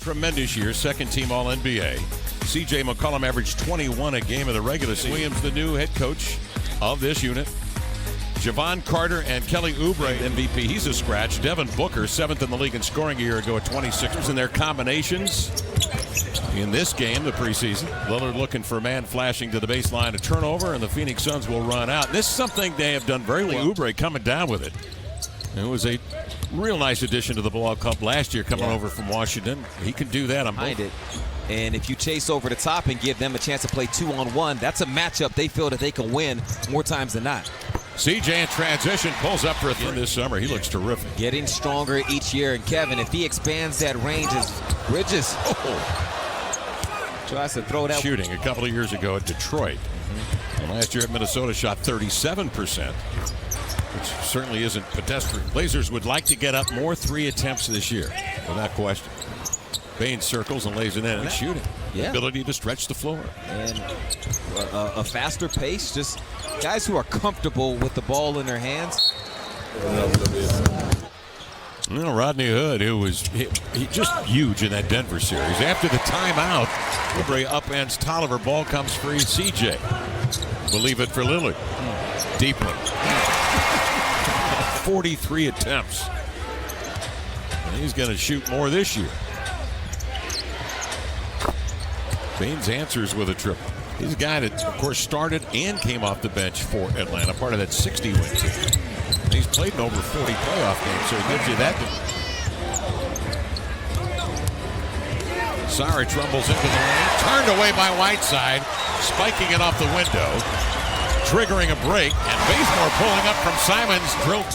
Tremendous year, second-team All-NBA. C.J. McCollum averaged 21 a game in the regular season. Williams, the new head coach of this unit. Javon Carter and Kelly Oubre, MVP. He's a scratch. Devin Booker, 7th in the league in scoring a year ago at 26. In their combinations in this game, the preseason. Lillard looking for a man flashing to the baseline, a turnover, and the Phoenix Suns will run out. This is something they have done very well. Oubre coming down with it. It was a real nice addition to the ball club last year coming over from Washington. He can do that on both. It. And if you chase over the top and give them a chance to play 2-on-1, that's a matchup they feel that they can win more times than not. CJ in transition pulls up for a three this summer. He looks terrific. Getting stronger each year. And Kevin, if he expands that range as Bridges tries to throw that. Shooting a couple of years ago at Detroit. And last year at Minnesota shot 37%, which certainly isn't pedestrian. Blazers would like to get up more 3 attempts this year, without question. Bain circles and lays it in. And shooting. The ability to stretch the floor. And a faster pace. Just guys who are comfortable with the ball in their hands. You know, Rodney Hood, who was he just huge in that Denver series. After the timeout, Oubre upends Tolliver. Ball comes free. CJ. Believe it for Lillard. Deep one. 43 attempts. And he's going to shoot more this year. Baines answers with a triple. He's a guy that, of course, started and came off the bench for Atlanta, part of that 60-win team. And he's played in over 40 playoff games, so he gives you that. Saric rumbles into the lane, turned away by Whiteside, spiking it off the window, triggering a break, and Bazemore pulling up from Simons, drilled.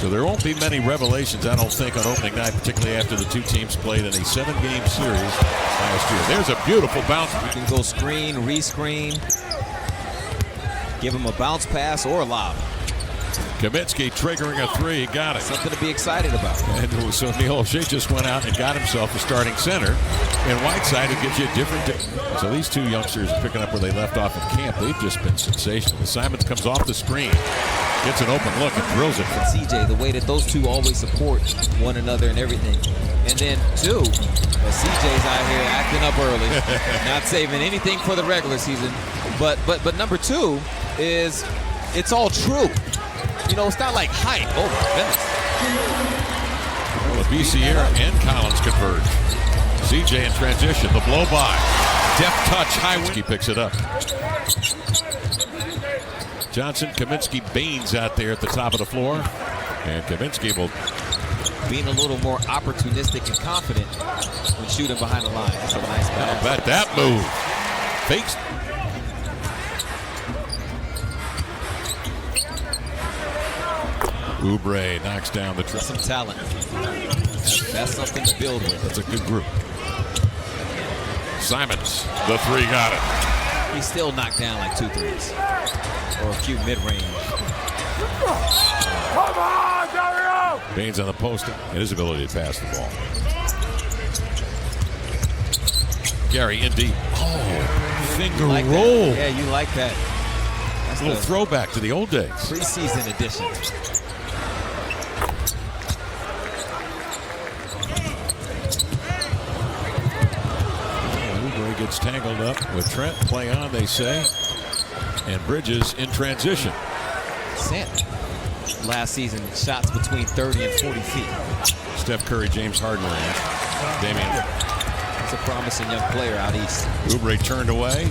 So there won't be many revelations, I don't think, on opening night, particularly after the two teams played in a 7-game series last year. There's a beautiful bounce. You can go screen, re-screen, give him a bounce pass or a lob. Kaminsky triggering a 3, got it. Something to be excited about. And so Neil O'Shea just went out and got himself a starting center. And Whiteside, who gives you a different. So these two youngsters are picking up where they left off in camp. They've just been sensational. Simons comes off the screen, gets an open look and drills it. CJ, the way that those two always support one another and everything. And then two, CJ's out here acting up early, not saving anything for the regular season. But number two is it's all true. You know, it's not like hype. Oh my goodness. Well, Biciera and Collins converge. CJ in transition, the blow by. Deft touch, Highway picks it up. Johnson, Kaminsky, Baines out there at the top of the floor. And Kaminsky will being a little more opportunistic and confident when shooting behind the line. That's a nice pass. How about that move? Fakes. Oubre knocks down the triple. Some talent. That's something to build with. That's a good group. Simons, the 3 got it. He still knocked down like 2 threes. Or a few mid-range. Come on, Dario! Baines on the post and his ability to pass the ball. Gary in deep. Oh, finger like roll. That. Yeah, you like that. That's a little throwback to the old days. Preseason edition. Oubre gets tangled up with Trent. Play on, they say. And Bridges in transition. Sant. Last season, shots between 30 and 40 feet. Steph Curry, James Harden range. Damian. That's a promising young player out east. Oubre turned away.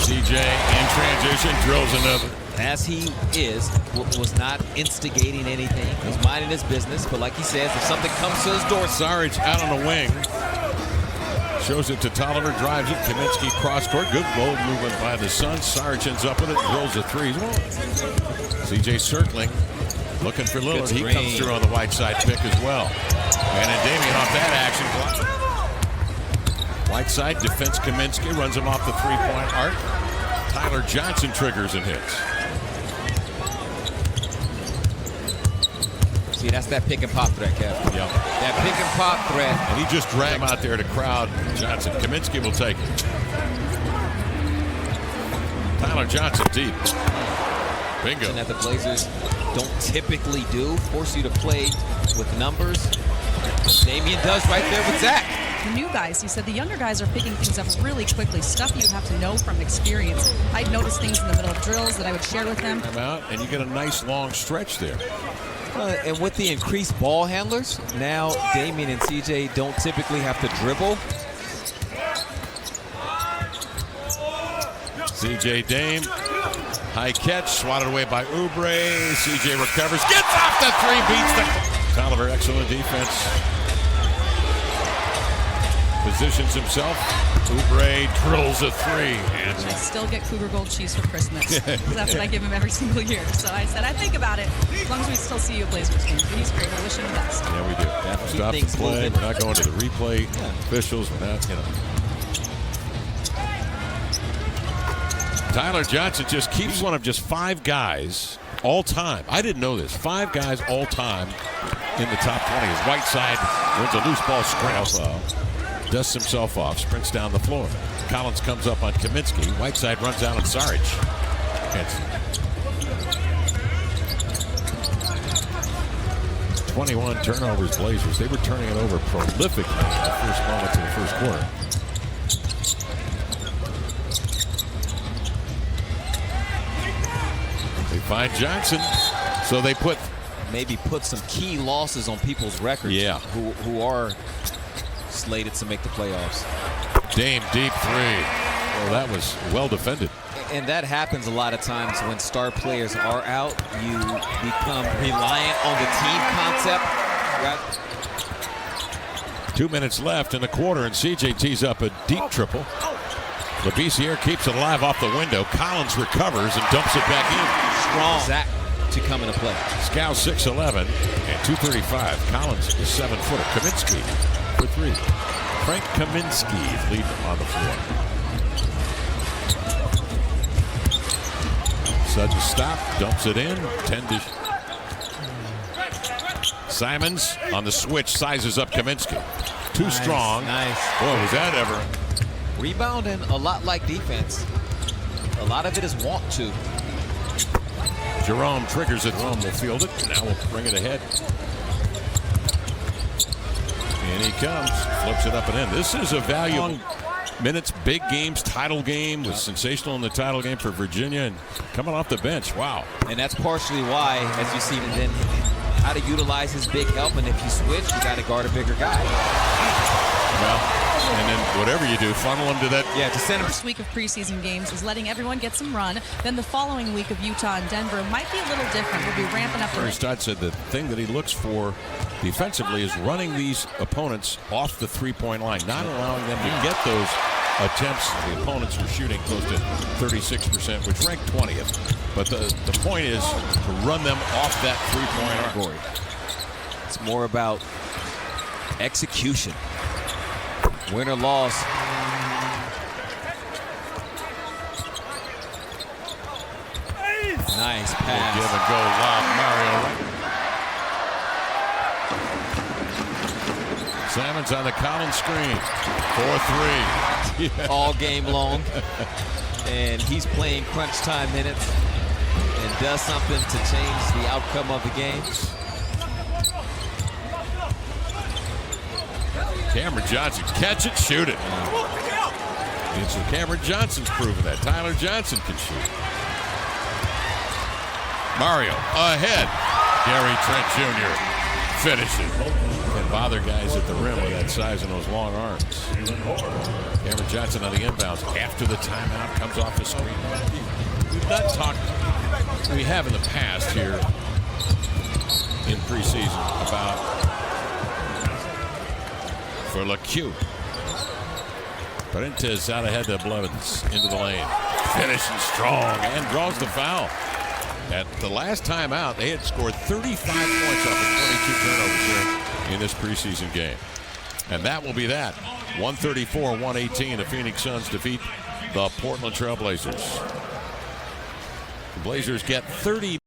CJ in transition, drills another. As he was not instigating anything. He was minding his business, but like he says, if something comes to his door. Saric out on the wing. Shows it to Tolliver, drives it. Kaminsky cross court. Good roll movement by the Suns. Saric ends up with it, drills a 3. CJ circling, looking for Lillard. He comes through on the Whiteside pick as well. And then Damian off that action. Whiteside defends Kaminsky, runs him off the 3-point arc. Tyler Johnson triggers and hits. See, that's that pick and pop threat, Kev. Yep. That pick and pop threat. And he just dragged him out there to crowd Johnson. Kaminsky will take it. Tyler Johnson deep. Bingo. That the Blazers don't typically do. Force you to play with numbers. Damian does right there with Zach. The new guys, he said the younger guys are picking things up really quickly, stuff you have to know from experience. I'd notice things in the middle of drills that I would share with them. Come out, and you get a nice long stretch there. And with the increased ball handlers, now Damian and CJ don't typically have to dribble. CJ Dame, high catch, swatted away by Oubre. CJ recovers, gets off the three, beats the... Tolliver, excellent defense. Positions himself. Oubre drills a three. And I still get Cougar Gold cheese for Christmas. That's what I give him every single year. So I said, I think about it. As long as we still see you Blazers games. He's great. I wish him the best. Yeah, we do. Stop the play. We're not going to the replay officials. We're not, Tyler Johnson just keeps one of just 5 guys all time. I didn't know this. 5 guys all time in the top 20. As Whiteside wins a loose ball scramble. Dusts himself off, sprints down the floor. Collins comes up on Kaminsky. Whiteside runs out on Saric. 21 turnovers, Blazers. They were turning it over prolifically in the first moments of the first quarter. They find Johnson, so they maybe put some key losses on people's records. Yeah. Who are slated to make the playoffs. Dame deep three. Well, that was well defended. And that happens a lot of times when star players are out. You become reliant on the team concept. 2 minutes left in the quarter, and CJ tees up a deep triple. LaBissiere keeps it alive off the window. Collins recovers and dumps it back in. Strong. Zach to come into play. Scow 6'11" and 235. Collins is 7-footer. Kaminsky for 3. Frank Kaminsky leading on the floor. Sudden stop, dumps it in. 10 to... Simons on the switch, sizes up Kaminsky. Too strong. Nice. Boy, was that ever. Rebounding a lot like defense. A lot of it is want to. Jerome triggers it. Jerome will field it. Now we'll bring it ahead. And he comes. Flips it up and in. This is a valuable minutes, big games, title game. Was sensational in the title game for Virginia. And coming off the bench. Wow. And that's partially why, as you see, then how to utilize his big help. And if you switch, you got to guard a bigger guy. Well, and then whatever you do, funnel him to that. Yeah, to send him. First week of preseason games is letting everyone get some run. Then the following week of Utah and Denver might be a little different. We'll be ramping up. Terry Stott said the thing that he looks for defensively is running these opponents off the three-point line, not allowing them to get those attempts. The opponents were shooting close to 36%, which ranked 20th. But the point is to run them off that three-point arc. It's more about execution. Win or loss. Nice pass. Give and go lob, Mario. Simons on the Collins screen. 4-3. Yeah. All game long. And he's playing crunch time minutes and does something to change the outcome of the game. Cameron Johnson, catch it, shoot it. It's Cameron Johnson's proven that. Tyler Johnson can shoot. Mario ahead. Gary Trent Jr. finishes. Can bother guys at the rim with that size and those long arms. Cameron Johnson on the inbounds after the timeout comes off the screen. We've not talked, we have in the past here in preseason about for LeCue. Parentes out ahead to Blevins into the lane. Finishing strong and draws the foul. At the last time out, they had scored 35 points off of 22 turnovers here in this preseason game. And that will be that. 134-118, the Phoenix Suns defeat the Portland Trail Blazers. The Blazers get 30.